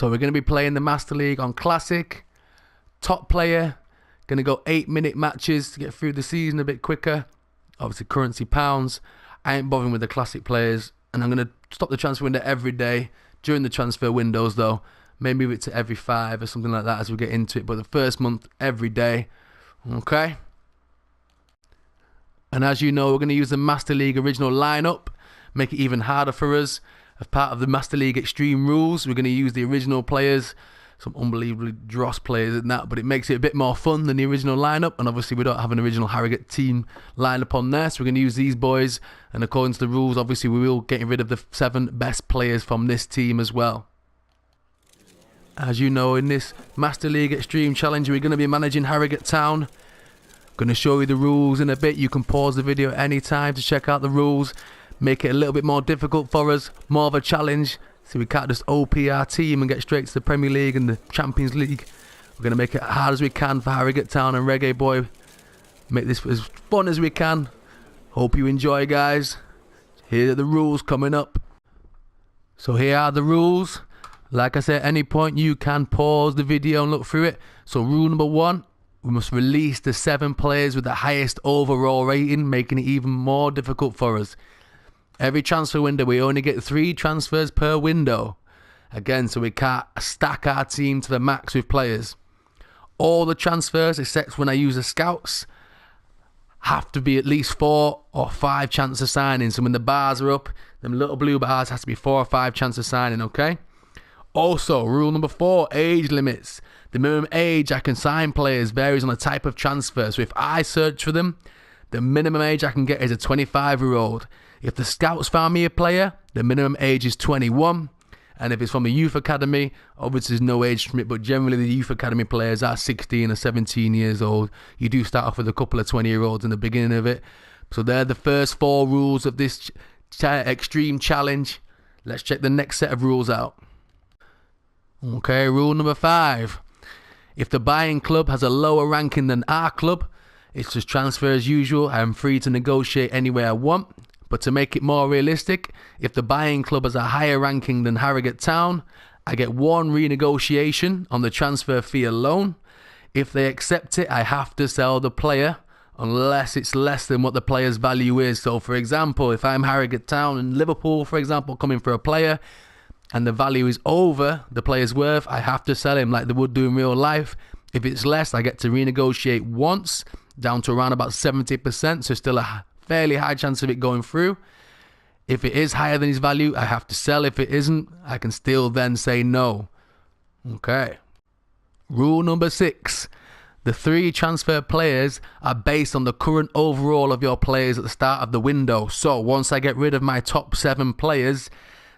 So we're going to be playing the Master League on Classic. Top player, going to go 8-minute matches to get through the season a bit quicker. Obviously currency pounds. I ain't bothering with the Classic players. And I'm going to stop the transfer window every day during the transfer windows though. Maybe move it to every 5 or something like that as we get into it. But the first month, every day. Okay? And as you know, we're going to use the Master League original lineup. Make it even harder for us. As part of the Master League Extreme rules, we're going to use the original players. Some unbelievably dross players and that, but it makes it a bit more fun than the original lineup. And obviously we don't have an original Harrogate team lineup on there, so we're going to use these boys. And according to the rules, obviously we will get rid of the 7 best players from this team as well. As you know, in this Master League Extreme Challenge, we're going to be managing Harrogate Town. Going to show you the rules in a bit. You can pause the video at any time to check out the rules. Make it a little bit more difficult for us, more of a challenge. So we can't just OP our team and get straight to the Premier League and the Champions League. We're going to make it hard as we can for Harrogate Town and ReggaeBoy. Make this as fun as we can. Hope you enjoy, guys. Here are the rules coming up. So here are the rules. Like I said, at any point you can pause the video and look through it. So rule number 1, we must release the 7 players with the highest overall rating, making it even more difficult for us. Every transfer window, we only get 3 transfers per window. Again, so we can't stack our team to the max with players. All the transfers, except when I use the scouts, have to be at least 4 or 5 chances of signing. So when the bars are up, them little blue bars has to be 4 or 5 chances of signing, okay? Also, rule number 4, age limits. The minimum age I can sign players varies on the type of transfer. So if I search for them, the minimum age I can get is a 25-year-old. If the scouts found me a player, the minimum age is 21. And if it's from a youth academy, obviously there's no age limit, but generally the youth academy players are 16 or 17 years old. You do start off with a couple of 20-year-olds in the beginning of it. So they're the first 4 rules of this extreme challenge. Let's check the next set of rules out. Okay, rule number 5. If the buying club has a lower ranking than our club, it's just transfer as usual. I am free to negotiate any way I want. But to make it more realistic, if the buying club has a higher ranking than Harrogate Town, I get 1 renegotiation on the transfer fee alone. If they accept it, I have to sell the player unless it's less than what the player's value is. So for example, if I'm Harrogate Town and Liverpool, for example, coming for a player and the value is over the player's worth, I have to sell him like they would do in real life. If it's less, I get to renegotiate once down to around about 70%, so still a fairly high chance of it going through. If it is higher than his value, I have to sell. If it isn't, I can still then say no. Okay. Rule number 6. The 3 transfer players are based on the current overall of your players at the start of the window. So once I get rid of my top 7 players,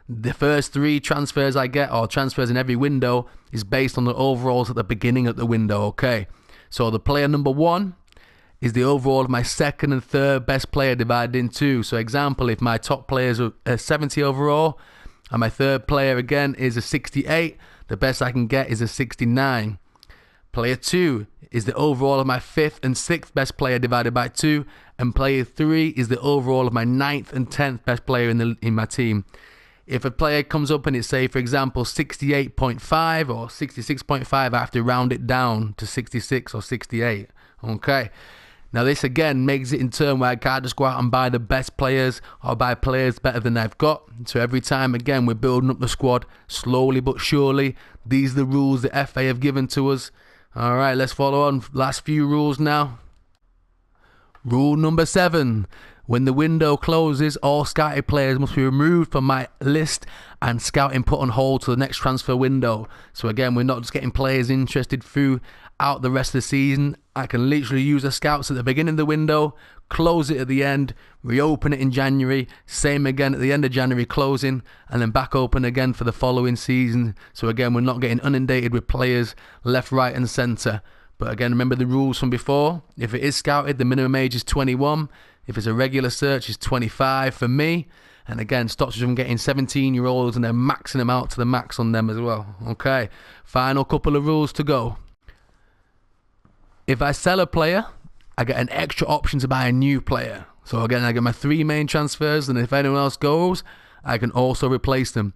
the first 3 transfers I get, or transfers in every window, is based on the overalls at the beginning of the window. Okay. So the player number 1 is the overall of my 2nd and 3rd best player divided in 2. So example, if my top players are 70 overall and my 3rd player again is a 68, the best I can get is a 69. Player 2 is the overall of my 5th and 6th best player divided by 2, and player 3 is the overall of my 9th and 10th best player in my team. If a player comes up and it's, say, for example, 68.5 or 66.5, I have to round it down to 66 or 68. Okay. Now this again makes it in turn where I can't just go out and buy the best players or buy players better than I've got. So every time again we're building up the squad slowly but surely. These are the rules the FA have given to us. Alright, let's follow on. Last few rules now. Rule number 7. When the window closes, all scouted players must be removed from my list and scouting put on hold to the next transfer window. So again, we're not just getting players interested throughout the rest of the season. I can literally use the scouts at the beginning of the window, close it at the end, reopen it in January, same again at the end of January, closing, and then back open again for the following season. So again, we're not getting inundated with players left, right and centre. But again, remember the rules from before. If it is scouted, the minimum age is 21. If it's a regular search, it's 25 for me. And again, stops us from getting 17-year-olds and then maxing them out to the max on them as well. Okay, final couple of rules to go. If I sell a player, I get an extra option to buy a new player. So again, I get my 3 main transfers, and if anyone else goes, I can also replace them.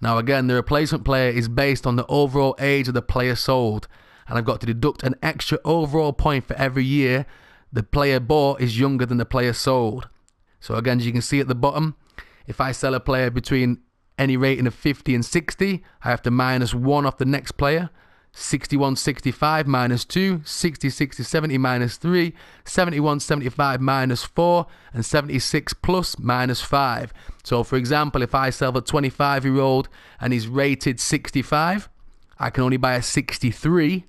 Now again, the replacement player is based on the overall age of the player sold, and I've got to deduct an extra overall point for every year the player bought is younger than the player sold. So again, as you can see at the bottom, if I sell a player between any rating of 50 and 60, I have to minus 1 off the next player. 61, 65 minus 2, 60, 60, 70 minus 3, 71, 75 minus 4, and 76 plus minus 5. So for example, if I sell a 25-year-old and he's rated 65, I can only buy a 63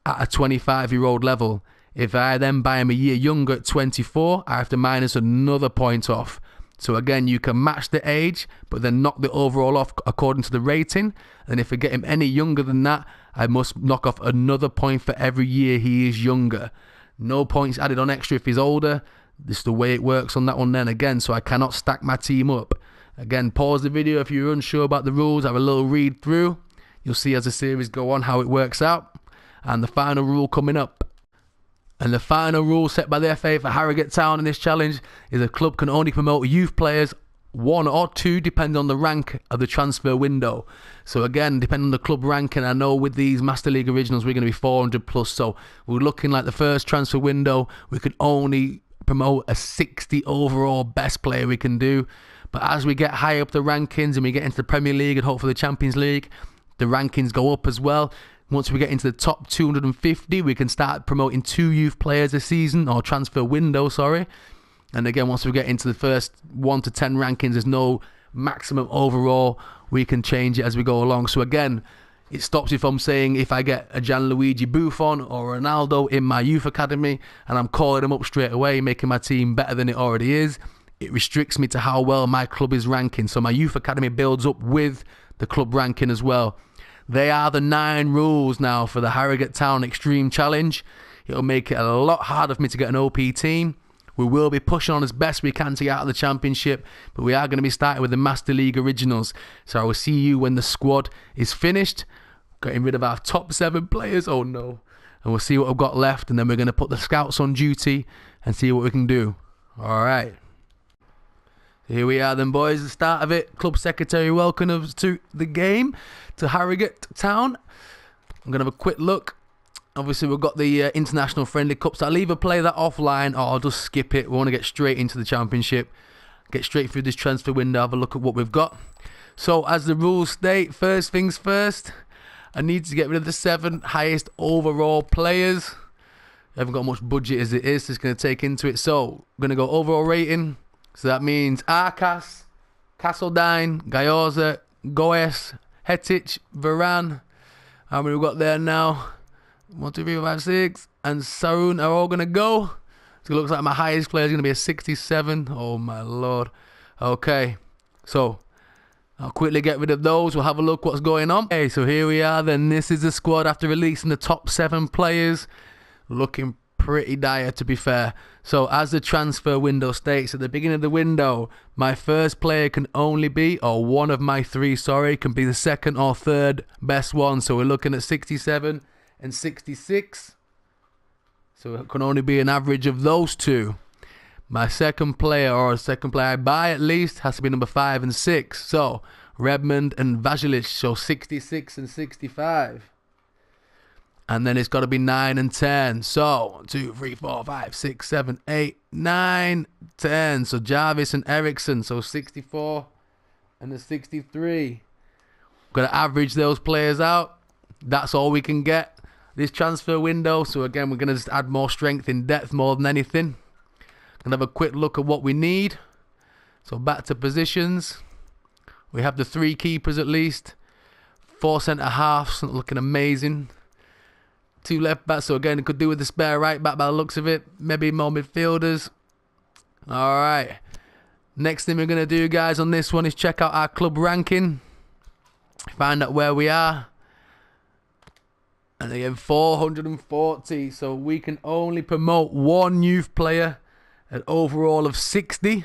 at a 25-year-old level. If I then buy him a year younger at 24, I have to minus another point off. So again, you can match the age, but then knock the overall off according to the rating. And if I get him any younger than that, I must knock off another point for every year he is younger. No points added on extra if he's older. This is the way it works on that one then again, so I cannot stack my team up. Again, pause the video if you're unsure about the rules, have a little read through. You'll see as the series go on how it works out. And the final rule coming up. And the final rule set by the FA for Harrogate Town in this challenge is a club can only promote youth players, 1 or 2, depending on the rank of the transfer window. So again, depending on the club ranking, I know with these Master League Originals, we're going to be 400 plus. So we're looking like the first transfer window, we can only promote a 60 overall best player we can do. But as we get higher up the rankings and we get into the Premier League and hopefully the Champions League, the rankings go up as well. Once we get into the top 250, we can start promoting 2 youth players a season, or transfer window, sorry. And again, once we get into the first 1 to 10 rankings, there's no maximum overall. We can change it as we go along. So again, it stops you from saying if I get a Gianluigi Buffon or Ronaldo in my youth academy and I'm calling them up straight away, making my team better than it already is, it restricts me to how well my club is ranking. So my youth academy builds up with the club ranking as well. They are the 9 rules now for the Harrogate Town Extreme Challenge. It'll make it a lot harder for me to get an OP team. We will be pushing on as best we can to get out of the Championship, but we are going to be starting with the Master League Originals. So I will see you when the squad is finished. Getting rid of our top 7 players. Oh no. And we'll see what we've got left, and then we're going to put the scouts on duty and see what we can do. Alright. Here we are then, boys, the start of it. Club secretary welcome us to the game, to Harrogate Town. I'm going to have a quick look. Obviously, we've got the international friendly cups. I'll either play that offline or I'll just skip it. We want to get straight into the Championship. Get straight through this transfer window, have a look at what we've got. So, as the rules state, first things first, I need to get rid of the 7 highest overall players. I haven't got much budget as it is, so it's going to take into it. So, I'm going to go overall rating. So that means Arcas, Castledine, Gayoza, Goes, Hetic, Varane. How many we've got there now? 1, 2, 3, 4, 5, 6. And Sarun are all going to go. So it looks like my highest player is going to be a 67. Oh my lord. Okay. So I'll quickly get rid of those. We'll have a look what's going on. Okay, so here we are then. This is the squad after releasing the top 7 players. Looking pretty dire, to be fair. So as the transfer window states, at the beginning of the window, my first player can only be, or one of my 3, sorry, can be the 2nd or 3rd best one. So we're looking at 67 and 66. So it can only be an average of those 2. My second player, or second player I buy at least, has to be number 5 and 6. So Redmond and Vazilic, so 66 and 65. And then it's got to be 9 and 10. So 1, 2, 3, 4, 5, 6, 7, 8, 9, 10. So Jarvis and Ericsson. So 64 and the 63. Got to average those players out. That's all we can get this transfer window. So again, we're going to just add more strength in depth more than anything. Gonna have a quick look at what we need. So back to positions. We have the 3 keepers at least. 4 centre halves, looking amazing. 2 left backs, so again, it could do with the spare right back by the looks of it. Maybe more midfielders. Alright. Next thing we're going to do, guys, on this one is check out our club ranking. Find out where we are. And again, 440. So we can only promote 1 youth player at overall of 60.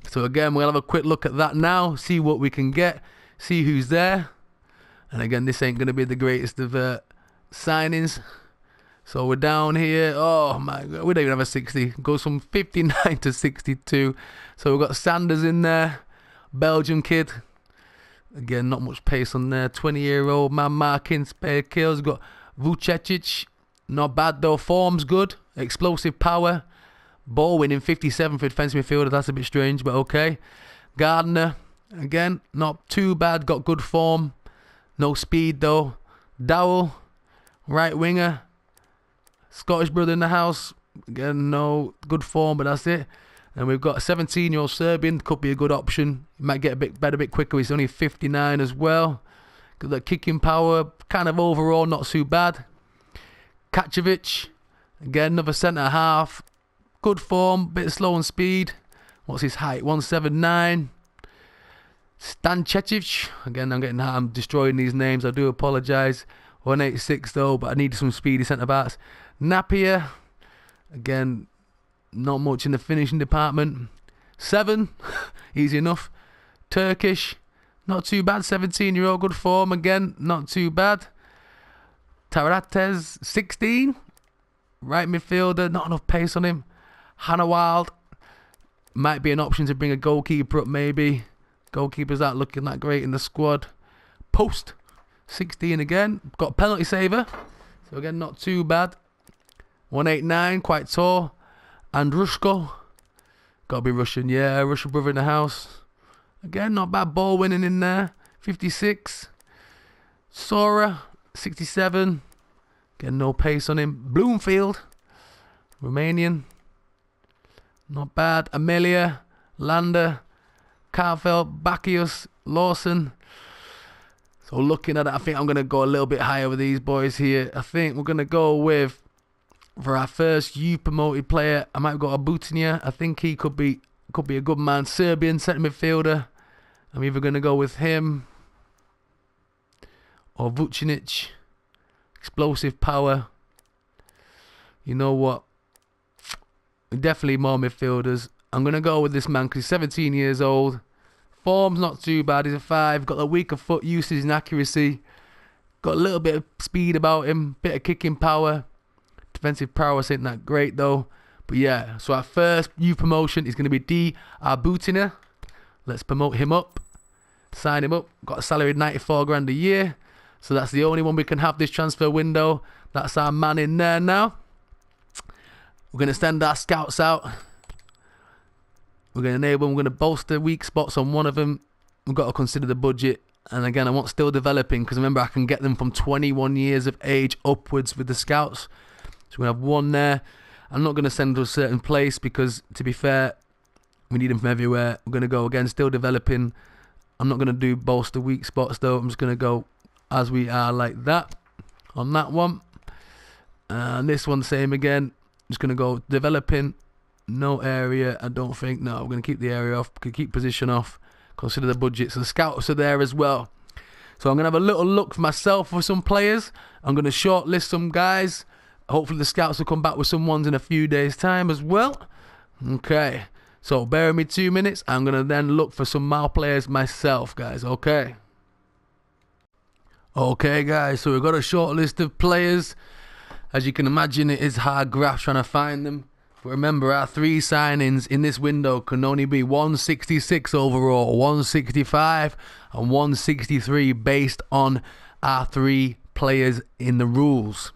So again, we'll have a quick look at that now. See what we can get. See who's there. And again, this ain't going to be the greatest of signings. So we're down here. Oh my god, we don't even have a 60. Goes from 59 to 62. So we've got Sanders in there, Belgian kid. Again, not much pace on there. 20-year-old man marking, spare kills. We've got Vucecic. Not bad though. Form's good. Explosive power. Ball winning 57 for defensive midfielder. That's a bit strange, but okay. Gardner. Again, not too bad. Got good form. No speed though. Dowell. Right winger. Scottish brother in the house. Again, no good form, but that's it. And we've got a 17-year-old Serbian. Could be a good option. He might get a bit better a bit quicker. He's only 59 as well. Got that kicking power. Kind of overall not too bad. Kacevic. Again, another centre-half. Good form. Bit slow on speed. What's his height? 179. Stanchecic. Again, I'm destroying these names. I do apologise. 186 though, but I need some speedy centre-backs. Napier. Again, not much in the finishing department. 7, easy enough. Turkish, not too bad. 17-year-old, good form. Again, not too bad. Tarates, 16. Right midfielder, not enough pace on him. Hannah Wild, might be an option to bring a goalkeeper up maybe. Goalkeeper's not looking that great in the squad. Post, 16 again. Got penalty saver. So again, not too bad. 189, quite tall. Andrushko. Gotta be Russian, yeah. Russian brother in the house. Again, not bad ball winning in there. 56. Sora, 67. Again, no pace on him. Bloomfield. Romanian. Not bad. Amelia. Lander. Carfeld. Bacchius. Lawson. So looking at it, I think I'm going to go a little bit higher with these boys here. I think we're going to go with, for our first youth promoted player, I might have got a Butinia. I think he could be a good man. Serbian centre midfielder. I'm either going to go with him or Vucinic. Explosive power. You know what? Definitely more midfielders. I'm going to go with this man because he's 17 years old. Form's not too bad. He's a 5. Got a weaker foot usage and accuracy. Got a little bit of speed about him. Bit of kicking power. Defensive prowess ain't that great though. But yeah, so our first youth promotion is going to be D. Arbutina. Let's promote him up. Sign him up. Got a salary of 94 grand a year. So that's the only one we can have this transfer window. That's our man in there now. We're going to send our scouts out. We're going to enable them. We're going to bolster weak spots on one of them. We've got to consider the budget. And again, I want still developing because remember I can get them from 21 years of age upwards with the scouts. So we're going to have one there. I'm not going to send to a certain place because, to be fair, we need them from everywhere. We're going to go again, still developing. I'm not going to do bolster weak spots though. I'm just going to go as we are like that on that one. And this one, same again. Just going to go developing. No area, I don't think. No, we're going to keep the area off. We can keep position off. Consider the budget. So the scouts are there as well. So I'm going to have a little look for myself for some players. I'm going to shortlist some guys. Hopefully the scouts will come back with some ones in a few days' time as well. Okay. So bear with me 2 minutes. I'm going to then look for some male players myself, guys. Okay. Okay, guys. So we've got a short list of players. As you can imagine, it is hard graft trying to find them. But remember, our 3 signings in this window can only be 166 overall, 165 and 163 based on our 3 players in the rules.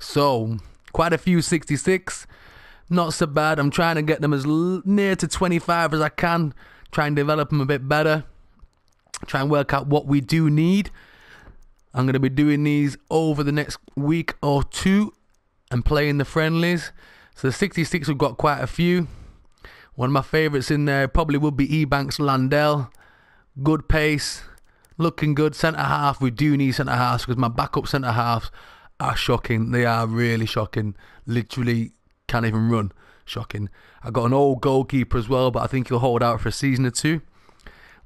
So, quite a few 66. Not so bad. I'm trying to get them as near to 25 as I can. Try and develop them a bit better. Try and work out what we do need. I'm going to be doing these over the next week or 2 and playing the friendlies. So the 66, we've got quite a few. One of my favourites in there probably would be Ebanks Landell. Good pace. Looking good. Centre-half. We do need centre-halves because my backup centre-halves are shocking. They are really shocking. Literally can't even run. Shocking. I got an old goalkeeper as well, but I think he'll hold out for a season or 2.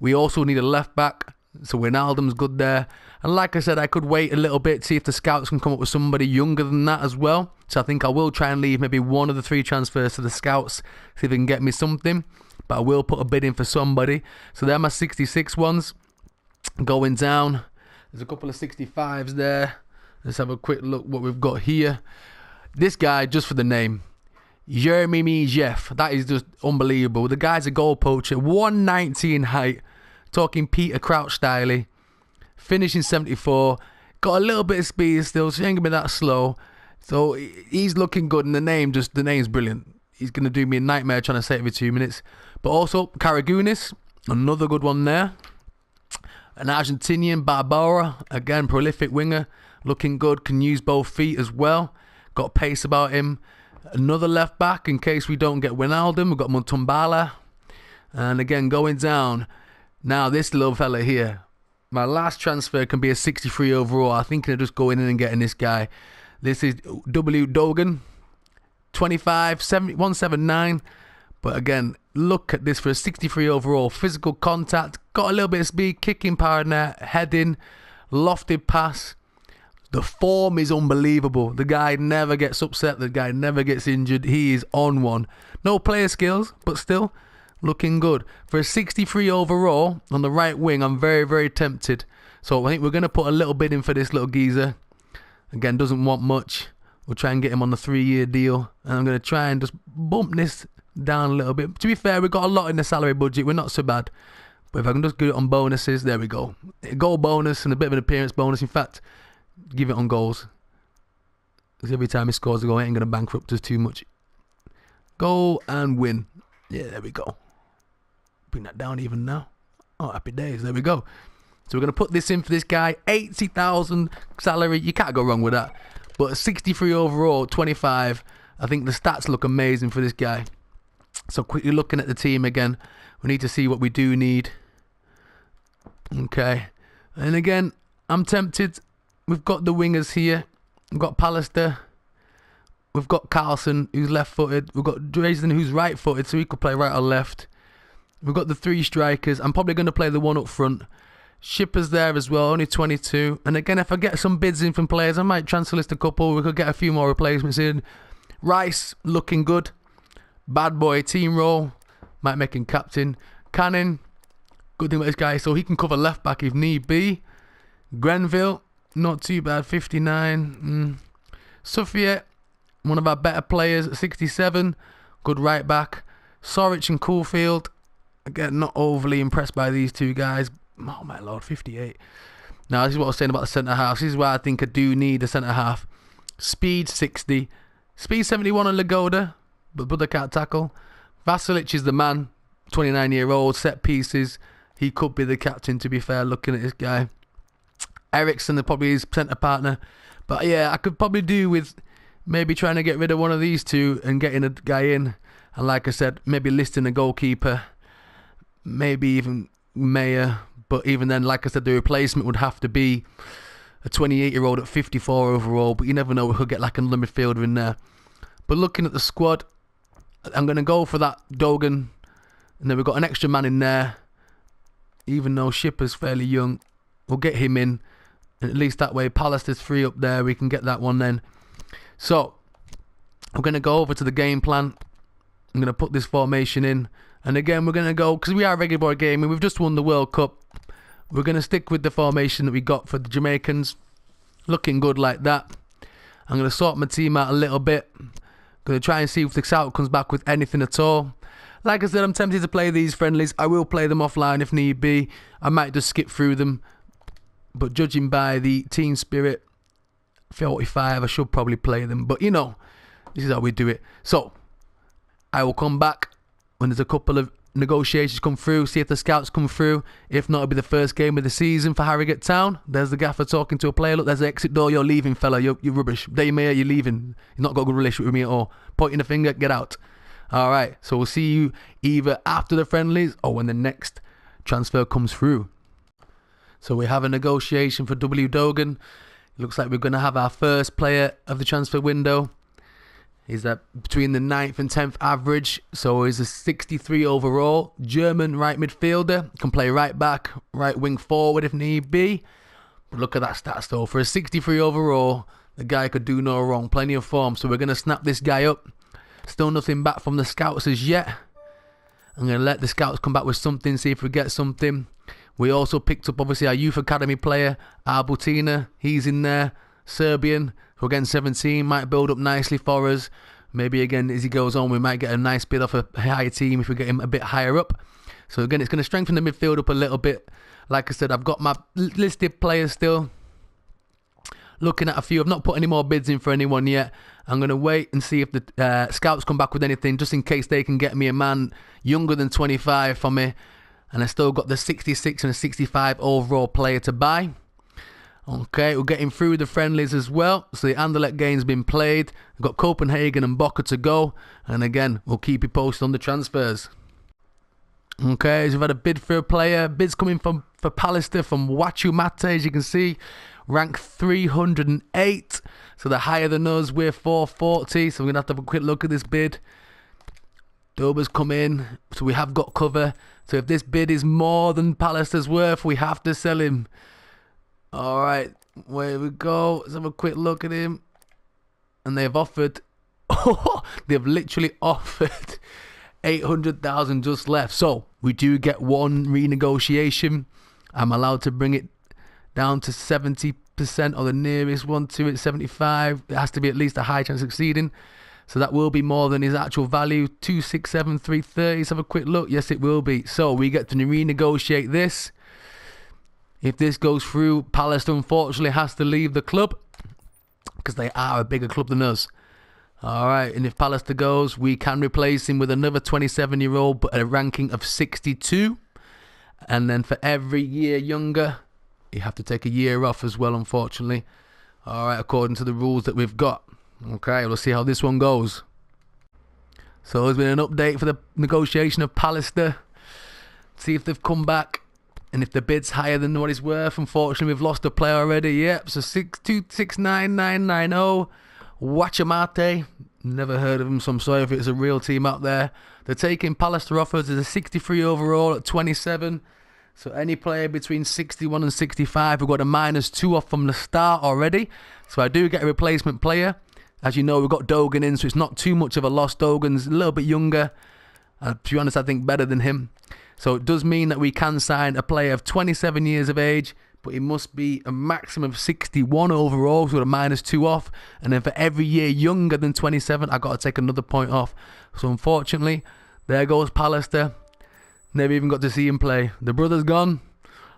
We also need a left-back. So Wijnaldum's good there. And like I said, I could wait a little bit, see if the scouts can come up with somebody younger than that as well. So I think I will try and leave maybe one of the 3 transfers to the scouts, see if they can get me something. But I will put a bid in for somebody. So they're my 66 ones. Going down. There's a couple of 65s there. Let's have a quick look what we've got here. This guy, just for the name, Jeremy Jeff. That is just unbelievable. The guy's a goal poacher. 190 in height. Talking Peter Crouch style. Finishing 74. Got a little bit of speed still, so he ain't gonna be that slow. So he's looking good, and the name's brilliant. He's gonna do me a nightmare trying to say it every 2 minutes. But also Karagounis, another good one there. An Argentinian, Barbara, again prolific winger, looking good, can use both feet as well. Got pace about him. Another left back in case we don't get Wijnaldum. We've got Mutumbala. And again, going down. Now this little fella here. My last transfer can be a 63 overall. I think I'm just going in and getting this guy. This is W. Dogan. 25, 179. But again, look at this for a 63 overall. Physical contact. Got a little bit of speed. Kicking power in there. Heading. Lofted pass. The form is unbelievable. The guy never gets upset. The guy never gets injured. He is on one. No player skills, but still looking good. For a 63 overall on the right wing, I'm very, very tempted. So I think we're going to put a little bid in for this little geezer. Again, doesn't want much. We'll try and get him on the 3-year deal. And I'm going to try and just bump this down a little bit. To be fair, we've got a lot in the salary budget. We're not so bad. But if I can just do it on bonuses, there we go. A goal bonus and a bit of an appearance bonus. In fact, give it on goals. Because every time he scores a goal, I ain't going to bankrupt us too much. Goal and win. Yeah, there we go. Bring that down even now. Oh, happy days. There we go. So we're going to put this in for this guy. 80,000 salary. You can't go wrong with that. But a 63 overall, 25. I think the stats look amazing for this guy. So quickly looking at the team again. We need to see what we do need. Okay. And again, I'm tempted. We've got the wingers here. We've got Pallister. We've got Carlson, who's left-footed. We've got Dresden, who's right-footed, so he could play right or left. We've got the 3 strikers. I'm probably going to play the one up front. Shipper's there as well, only 22. And again, if I get some bids in from players, I might transfer list a couple. We could get a few more replacements in. Rice, looking good. Bad boy, team role. Might make him captain. Cannon, good thing about this guy, so he can cover left-back if need be. Grenville, not too bad, 59. Suffiet, one of our better players at 67. Good right back. Sorich and Caulfield. Again, not overly impressed by these two guys. Oh my lord, 58. Now, this is what I was saying about the centre half. This is why I think I do need a centre half. Speed 60. Speed 71 on Lagoda, but Buddha can't tackle. Vasilic is the man. 29-year-old, set pieces. He could be the captain, to be fair, looking at this guy. Ericsson is probably his centre partner. But yeah, I could probably do with maybe trying to get rid of one of these two and getting a guy in. And like I said, maybe listing a goalkeeper. Maybe even Mayer. But even then, like I said, the replacement would have to be a 28-year-old at 54 overall. But you never know, we could get like another midfielder in there. But looking at the squad, I'm going to go for that Dogan. And then we've got an extra man in there. Even though Shipper's fairly young, we'll get him in. And at least that way, Pallister's free up there. We can get that one then. So, I'm going to go over to the game plan. I'm going to put this formation in. And again, we're going to go, because we are ReggaeBoy Gaming, we've just won the World Cup. We're going to stick with the formation that we got for the Jamaicans. Looking good like that. I'm going to sort my team out a little bit. Going to try and see if the scout comes back with anything at all. Like I said, I'm tempted to play these friendlies. I will play them offline if need be. I might just skip through them. But judging by the team spirit, 45, I should probably play them. But you know, this is how we do it. So, I will come back when there's a couple of negotiations come through, see if the scouts come through. If not, it'll be the first game of the season for Harrogate Town. There's the gaffer talking to a player. Look, there's the exit door. You're leaving, fella. You're rubbish. Dave Mayer, you're leaving. You've not got a good relationship with me at all. Pointing the finger, get out. All right, so we'll see you either after the friendlies or when the next transfer comes through. So we have a negotiation for W. Dogan. It looks like we're going to have our first player of the transfer window. He's at between the 9th and 10th average. So he's a 63 overall. German right midfielder. Can play right back, right wing forward if need be. But look at that stats though. For a 63 overall, the guy could do no wrong. Plenty of form. So we're going to snap this guy up. Still nothing back from the scouts as yet. I'm going to let the scouts come back with something, see if we get something. We also picked up, obviously, our youth academy player, Arbutina. He's in there. Serbian, who again, 17, might build up nicely for us. Maybe again, as he goes on, we might get a nice bid off a higher team if we get him a bit higher up. So again, it's going to strengthen the midfield up a little bit. Like I said, I've got my listed players still. Looking at a few. I've not put any more bids in for anyone yet. I'm going to wait and see if the scouts come back with anything, just in case they can get me a man younger than 25 for me. And I still got the 66 and a 65 overall player to buy. Okay, we're getting through the friendlies as well. So the Anderlecht game's been played. We've got Copenhagen and Boca to go. And again, we'll keep you posted on the transfers. Okay, so we've had a bid for a player. Bids coming for Pallister from Wachu Mate, as you can see. Rank 308. So they're higher than us. We're 440. So we're going to have a quick look at this bid. Dober's come in. So we have got cover. So if this bid is more than Pallister's worth, we have to sell him. Alright, where we go. Let's have a quick look at him. And they've offered. They've literally offered 800,000 just left. So we do get one renegotiation. I'm allowed to bring it down to 70%, or the nearest one to it, 75. It has to be at least a high chance of succeeding. So that will be more than his actual value. 267, 330. Let's have a quick look. Yes, it will be. So we get to renegotiate this. If this goes through, Pallister unfortunately has to leave the club because they are a bigger club than us. Alright, and if Pallister goes, we can replace him with another 27-year-old, but at a ranking of 62. And then for every year younger, you have to take a year off as well, unfortunately. Alright, according to the rules that we've got. Okay, we'll see how this one goes. So there's been an update for the negotiation of Pallister. See if they've come back. And if the bid's higher than what he's worth, unfortunately we've lost a player already. Yep, so 6269990. Wachamate. Never heard of him, so I'm sorry if it's a real team out there. They're taking Pallister offers as a 63 overall at 27. So any player between 61 and 65, we've got a -2 off from the start already. So I do get a replacement player. As you know, we've got Dogan in, so it's not too much of a loss. Dogan's a little bit younger. To be honest, I think better than him. So it does mean that we can sign a player of 27 years of age, but he must be a maximum of 61 overall, so we've got a -2 off. And then for every year younger than 27, I've got to take another point off. So unfortunately, there goes Pallister. Never even got to see him play. The brother's gone.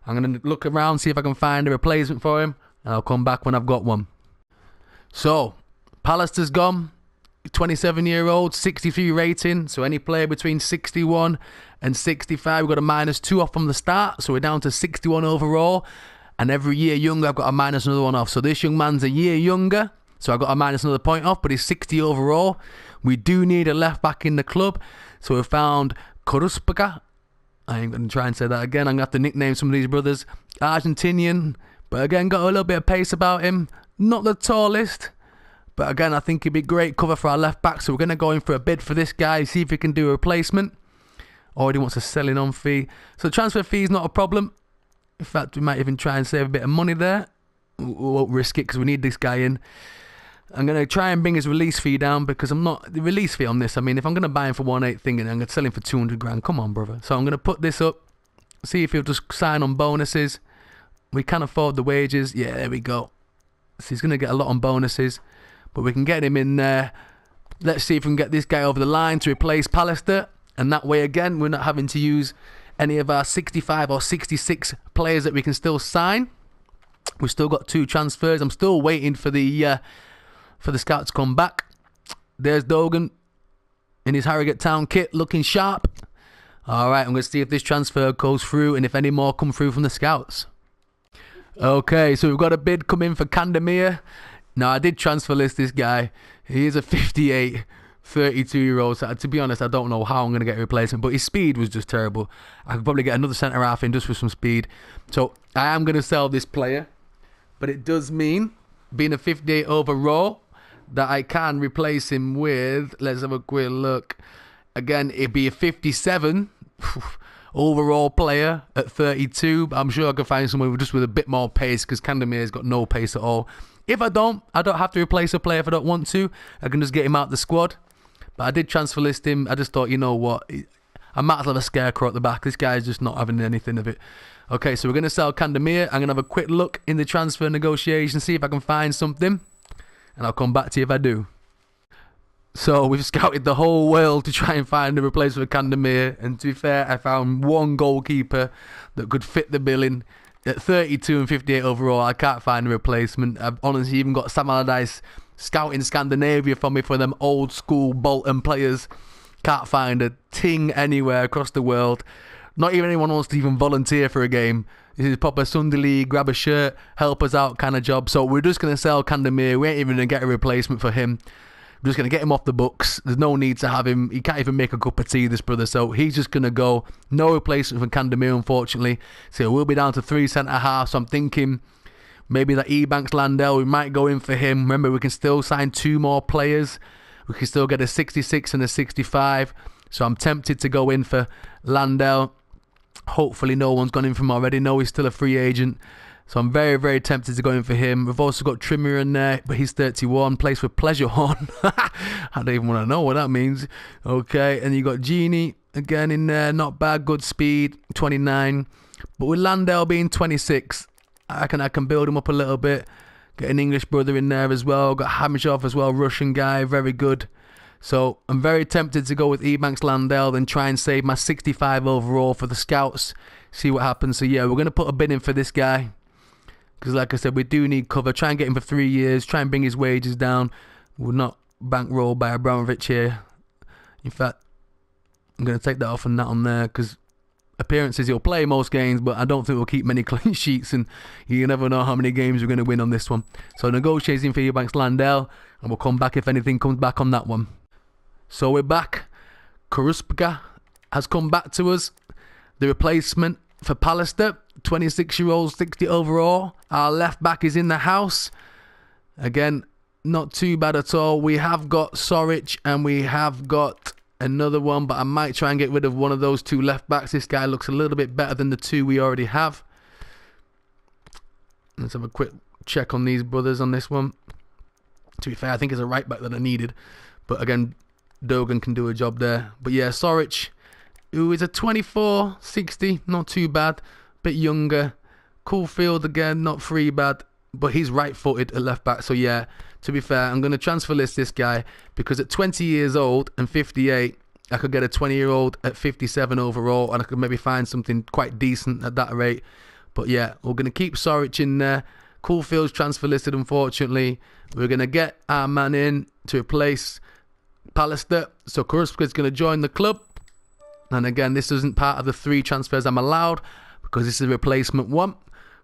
I'm going to look around, see if I can find a replacement for him, and I'll come back when I've got one. So, Pallister's gone. 27-year-old, 63 rating. So any player between 61 and 65, we've got a -2 off from the start. So we're down to 61 overall. And every year younger, I've got a minus another one off. So this young man's a year younger. So I've got a minus another point off, but he's 60 overall. We do need a left back in the club. So we found Koruspaka. I ain't going to try and say that again. I'm going to have to nickname some of these brothers. Argentinian. But again, got a little bit of pace about him. Not the tallest. But again, I think he'd be great cover for our left back. So we're going to go in for a bid for this guy. See if we can do a replacement. Already wants a selling on fee. So transfer fee is not a problem. In fact, we might even try and save a bit of money there. We won't risk it because we need this guy in. I'm going to try and bring his release fee down because I'm not... The release fee on this, I mean, if I'm going to buy him for 1.8 thinking I'm going to sell him for 200 grand. Come on, brother. So I'm going to put this up. See if he'll just sign on bonuses. We can afford the wages. Yeah, there we go. So he's going to get a lot on bonuses. But we can get him in there. Let's see if we can get this guy over the line to replace Pallister. And that way, again, we're not having to use any of our 65 or 66 players that we can still sign. We've still got 2 transfers. I'm still waiting for the scout to come back. There's Dogan in his Harrogate Town kit, looking sharp. All right, I'm going to see if this transfer goes through and if any more come through from the scouts. Okay, so we've got a bid come in for Kandemir. Now, I did transfer list this guy. He is a 58, 32-year-old. So, to be honest, I don't know how I'm going to get a replacement. But his speed was just terrible. I could probably get another centre-half in just with some speed. So, I am going to sell this player. But it does mean, being a 58 overall, that I can replace him with... Let's have a quick look. Again, it'd be a 57 overall player at 32. But I'm sure I can find someone just with a bit more pace because Kandemir's got no pace at all. If I don't have to replace a player if I don't want to. I can just get him out the squad. But I did transfer list him. I just thought, you know what? I might as well have a scarecrow at the back. This guy's just not having anything of it. Okay, so we're going to sell Kandemir. I'm going to have a quick look in the transfer negotiation, see if I can find something. And I'll come back to you if I do. So we've scouted the whole world to try and find a replacement for Candemir, and to be fair, I found one goalkeeper that could fit the billing. At 32 and 58 overall, I can't find a replacement. I've honestly even got Sam Allardyce scouting Scandinavia for me for them old school Bolton players. Can't find a ting anywhere across the world. Not even anyone wants to even volunteer for a game. This is proper Sunday League, grab a shirt, help us out kind of job. So we're just going to sell Candemir. We ain't even going to get a replacement for him. We're just going to get him off the books. There's no need to have him. He can't even make a cup of tea, this brother. So he's just going to go. No replacement for Candemir, unfortunately. So we'll be down to 3 centre-halves. So I'm thinking maybe that Ebanks Landell, we might go in for him. Remember, we can still sign 2 more players. We can still get a 66 and a 65. So I'm tempted to go in for Landell. Hopefully no one's gone in for him already. No, he's still a free agent. So I'm very, very tempted to go in for him. We've also got Trimmer in there, but he's 31, plays for Pleasure Horn. I don't even want to know what that means. Okay, and you got Genie again in there, not bad, good speed, 29. But with Landell being 26, I can build him up a little bit. Get an English brother in there as well. Got Hamishov as well, Russian guy, very good. So I'm very tempted to go with Ebanks Landell, then try and save my 65 overall for the scouts. See what happens. So yeah, we're going to put a bid in for this guy. Because like I said, we do need cover. Try and get him for 3 years. Try and bring his wages down. We're not bankrolled by Abramovich here. In fact, I'm going to take that off and that on there. Because appearances, he'll play most games. But I don't think we'll keep many clean sheets. And you never know how many games we're going to win on this one. So negotiating for Ebanks Landell. And we'll come back if anything comes back on that one. So we're back. Karuspka has come back to us. The replacement for Pallister. 26-year-old, 60 overall. Our left back is in the house. Again, not too bad at all. We have got Sorich and we have got another one, but I might try and get rid of one of those 2 left backs. This guy looks a little bit better than the 2 we already have. Let's have a quick check on these brothers on this one. To be fair, I think it's a right back that I needed. But again, Dogan can do a job there. But yeah, Sorich, who is a 24, 60, not too bad. Bit younger. Coolfield again, not free bad, but he's right-footed at left back. So yeah, to be fair, I'm going to transfer list this guy because at 20 years old and 58, I could get a 20-year-old at 57 overall, and I could maybe find something quite decent at that rate. But yeah, we're going to keep Sorich in there. Coolfield's transfer listed, unfortunately. We're going to get our man in to replace Pallister. So Karuska's going to join the club. And again, this isn't part of the 3 transfers I'm allowed, because this is a replacement one.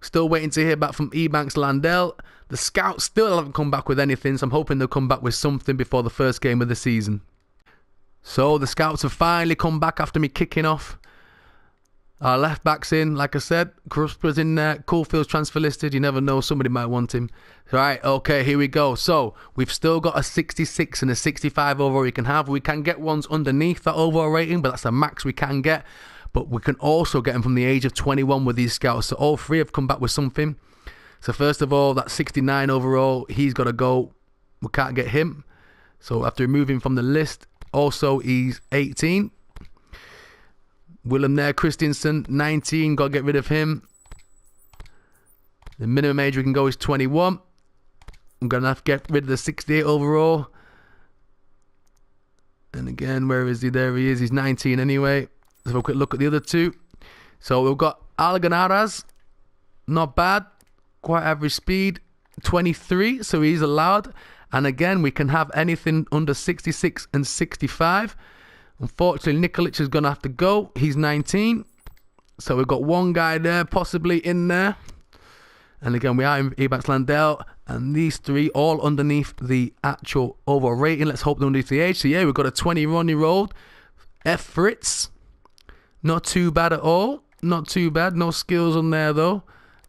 Still waiting to hear back from Ebanks Landell. The scouts still haven't come back with anything, so I'm hoping they'll come back with something before the first game of the season. So the scouts have finally come back after me kicking off. Our left back's in, like I said. Krusper's in there. Coolfield's transfer listed. You never know, somebody might want him. Right, okay, here we go. So we've still got a 66 and a 65 overall we can have. We can get ones underneath that overall rating, but that's the max we can get. But we can also get them from the age of 21 with these scouts. So all 3 have come back with something. So first of all, that 69 overall, he's got to go. We can't get him. So I have to remove him from the list. Also, he's 18. Willem there, Christensen, 19. Got to get rid of him. The minimum age we can go is 21. I'm going to have to get rid of the 68 overall. And again, where is he? There he is. He's 19 anyway. Let's have a quick look at the other 2. So we've got Alganaraz, not bad, quite average speed, 23, so he's allowed. And again, we can have anything under 66 and 65. Unfortunately, Nikolic is going to have to go. He's 19. So we've got one guy there, possibly in there. And again, we are in Ebanks Landell. And these 3 all underneath the actual overall rating. Let's hope they're underneath the age. So yeah, we've got a 21-year-old F. Fritz. Not too bad at all. Not too bad. No skills on there, though.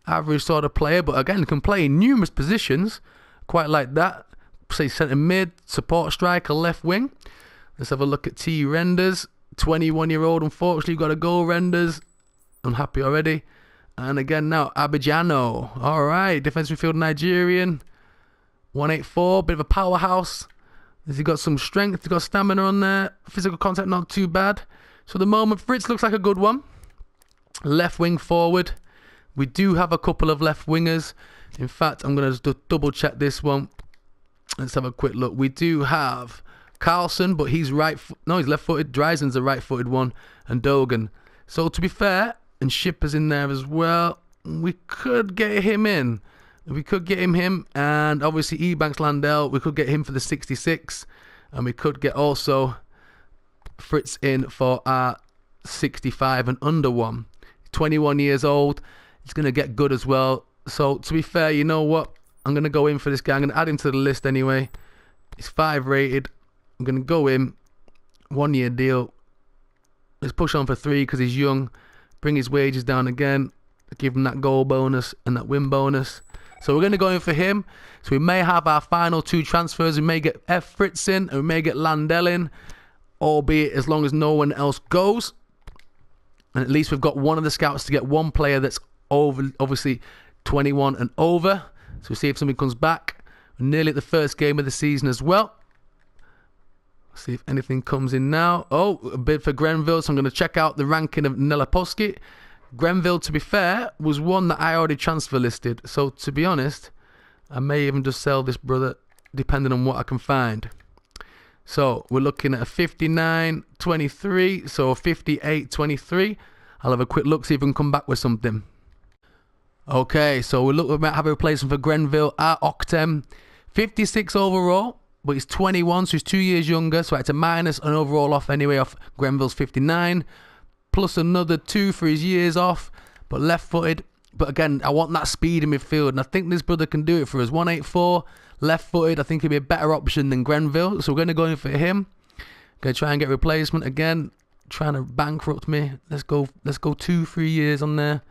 Average sort of player. But again, can play in numerous positions. Quite like that. Say centre mid, support striker, left wing. Let's have a look at T. Renders. 21-year-old, unfortunately, got to go, Renders. Unhappy already. And again now, Abidjano. All right. Defensive midfield Nigerian. 184. Bit of a powerhouse. Has he got some strength? He's got stamina on there. Physical contact, not too bad. So at the moment, Fritz looks like a good one. Left wing forward. We do have a couple of left wingers. In fact, I'm going to just double check this one. Let's have a quick look. We do have Carlson, but he's he's left-footed. Dreisen's a right-footed one, and Dogan. So to be fair, and Shipper's in there as well. We could get him in. We could get him, and obviously Ebanks Landell. We could get him for the 66, and we could get also Fritz in for our 65 and under one. 21 years old. He's going to get good as well. So to be fair, you know what? I'm going to go in for this guy. I'm going to add him to the list anyway. He's 5 rated. I'm going to go in. 1 year deal. Let's push on for 3 because he's young. Bring his wages down again. Give him that goal bonus and that win bonus. So we're going to go in for him. So we may have our final 2 transfers. We may get F. Fritz in and we may get Landell in. Albeit as long as no one else goes. And at least we've got one of the scouts to get one player that's over, obviously 21 and over. So we'll see if somebody comes back. We're nearly at the first game of the season as well. See if anything comes in now. Oh, a bid for Grenville. So I'm going to check out the ranking of Nelaposki. Grenville, to be fair, was one that I already transfer listed. So to be honest, I may even just sell this brother depending on what I can find. So we're looking at a 59.23. So 58.23. I'll have a quick look, see if we can come back with something. Okay, so we might have a replacement for Grenville at Octem. 56 overall. But he's 21, so he's 2 years younger. So it's a minus an overall off anyway off Grenville's 59. Plus another 2 for his years off. But left-footed. But again, I want that speed in midfield. And I think this brother can do it for us. 184, left-footed. I think he'll be a better option than Grenville. So we're going to go in for him. Going to try and get a replacement again. Trying to bankrupt me. Let's go 2-3 years on there.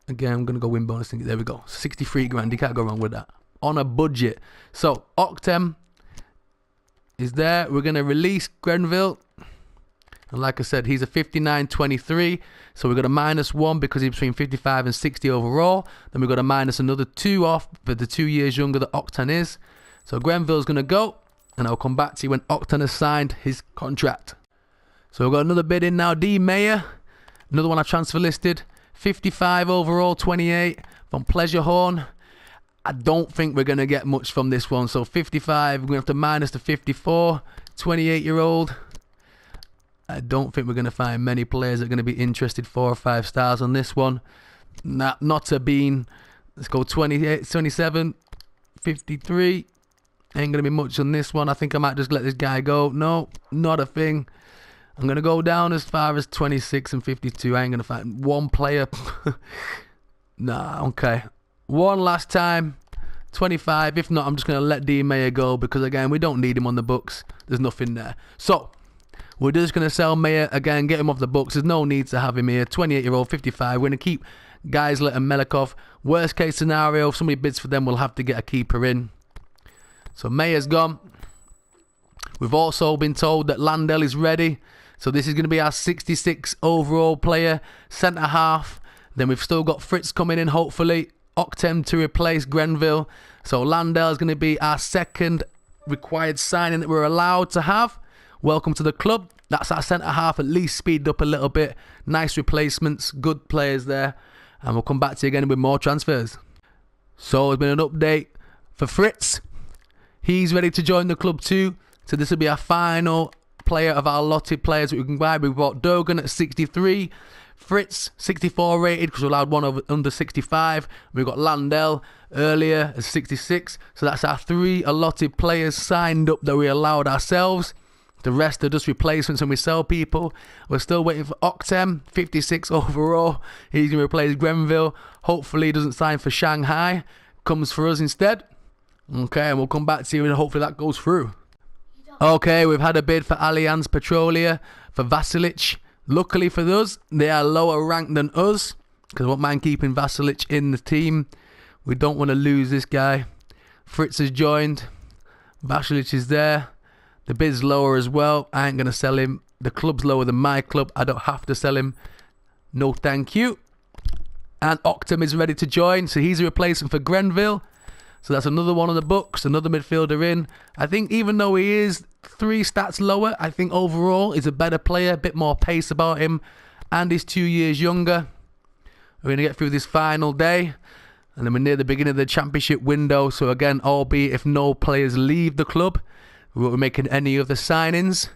Again, I'm going to go win bonus. There we go. 63 grand. You can't go wrong with that. On a budget. So, Octem is there. We're going to release Grenville. And like I said, he's a 59.23. So we've got a -1 because he's between 55 and 60 overall. Then we've got a minus another 2 off for the 2 years younger that Octan is. So Grenville's going to go. And I'll come back to you when Octan has signed his contract. So we've got another bid in now. D. Mayer. Another one I transfer listed. 55 overall, 28 from Pleasurehorn. I don't think we're going to get much from this one. So 55, we're going to have to minus the 54. 28-year-old. I don't think we're going to find many players that are going to be interested 4 or 5 stars on this one. Not a bean. Let's go 28, 27, 53. Ain't going to be much on this one. I think I might just let this guy go. No, not a thing. I'm going to go down as far as 26 and 52. I ain't going to find one player. Nah, okay. One last time. 25. If not, I'm just going to let D. Mayer go because, again, we don't need him on the books. There's nothing there. So, we're just going to sell Mayer again, get him off the books. There's no need to have him here. 28-year-old, 55. We're going to keep Geisler and Melikov. Worst case scenario, if somebody bids for them, we'll have to get a keeper in. So, Mayer's gone. We've also been told that Landell is ready. So this is going to be our 66 overall player, centre half. Then we've still got Fritz coming in, hopefully. Octem to replace Grenville. So Landell is going to be our second required signing that we're allowed to have. Welcome to the club. That's our centre half, at least speed up a little bit. Nice replacements, good players there. And we'll come back to you again with more transfers. So there's been an update for Fritz. He's ready to join the club too. So this will be our final player of our lotted players that we can buy. We bought Dogan at 63, Fritz 64 rated because we allowed one under 65. We've got Landell earlier at 66. So that's our 3 allotted players signed up that we allowed ourselves. The rest are just replacements and we sell people. We're still waiting for Octem, 56 overall. He's going to replace Grenville. Hopefully he doesn't sign for Shanghai. Comes for us instead. Okay, and we'll come back to you and hopefully that goes through. Okay, we've had a bid for Allianz Petrolia for Vasilic. Luckily for us, they are lower ranked than us because I won't mind keeping Vasilic in the team. We don't want to lose this guy. Fritz has joined. Vasilic is there. The bid's lower as well. I ain't going to sell him. The club's lower than my club. I don't have to sell him. No thank you. And Octem is ready to join. So he's a replacement for Grenville. So that's another one on the books, another midfielder in. I think even though he is 3 stats lower, I think overall he's a better player, a bit more pace about him, and he's 2 years younger. We're going to get through this final day, and then we're near the beginning of the championship window. So again, albeit if no players leave the club, We're making any other signings.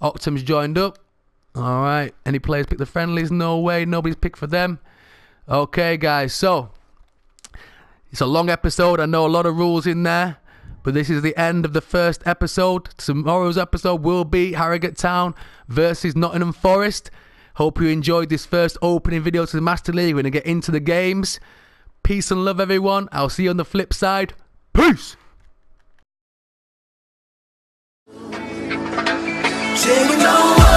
Octum's joined up. All right. Any players pick the friendlies? No way. Nobody's picked for them. Okay, guys. So it's a long episode. I know a lot of rules in there, but this is the end of the first episode. Tomorrow's episode will be Harrogate Town versus Nottingham Forest. Hope you enjoyed this first opening video to the Master League. We're going to get into the games. Peace and love, everyone. I'll see you on the flip side. Peace. Say we know